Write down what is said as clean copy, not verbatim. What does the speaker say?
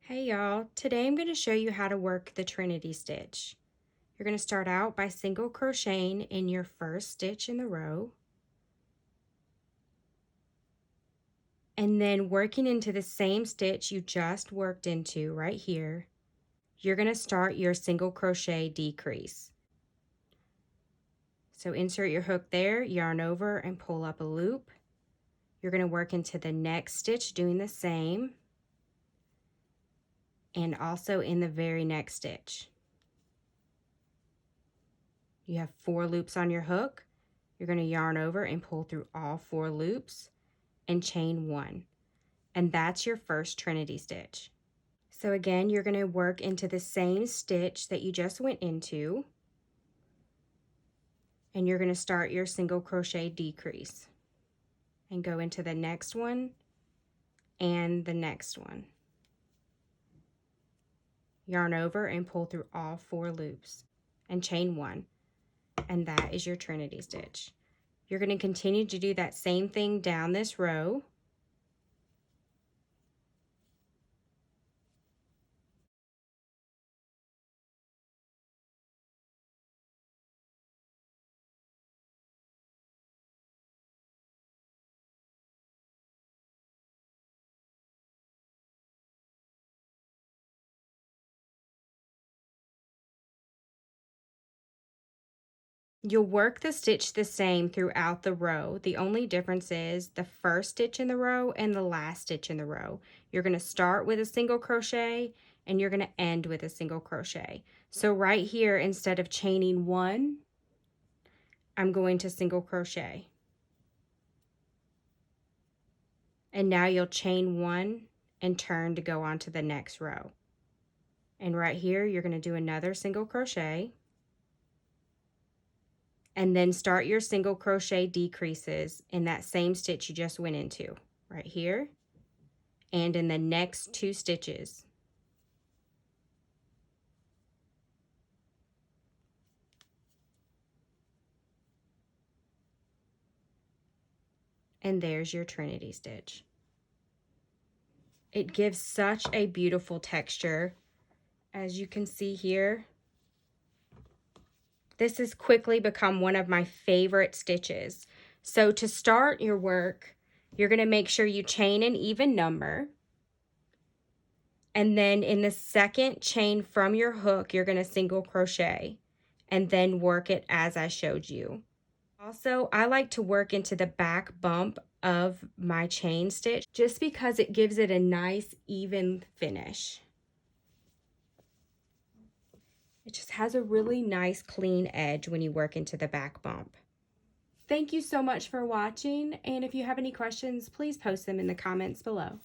Hey y'all, today I'm going to show you how to work the Trinity stitch. You're going to start out by single crocheting in your first stitch in the row, and then working into the same stitch you just worked into right here. You're going to start your single crochet decrease. So insert your hook there, yarn over and pull up a loop. You're going to work into the next stitch doing the same, and also in the very next stitch. You have 4 loops on your hook. You're going to yarn over and pull through all 4 loops and chain 1. And that's your first Trinity stitch. So again, you're going to work into the same stitch that you just went into, and you're going to start your single crochet decrease and go into the next one and the next one. Yarn over and pull through all 4 loops and chain 1, and that is your Trinity stitch. You're going to continue to do that same thing down this row. You'll work the stitch the same throughout the row. The only difference is the first stitch in the row and the last stitch in the row. You're going to start with a single crochet and you're going to end with a single crochet. So right here, instead of chaining 1, I'm going to single crochet. And now you'll chain 1 and turn to go on to the next row. And right here, you're going to do another single crochet. And then start your single crochet decreases in that same stitch you just went into, right here, and in the next 2 stitches. And there's your Trinity stitch. It gives such a beautiful texture, as you can see here. This has quickly become one of my favorite stitches. So to start your work, you're going to make sure you chain an even number. And then in the second chain from your hook, you're going to single crochet and then work it as I showed you. Also, I like to work into the back bump of my chain stitch just because it gives it a nice even finish. It just has a really nice clean edge when you work into the back bump. Thank you so much for watching, and if you have any questions, please post them in the comments below.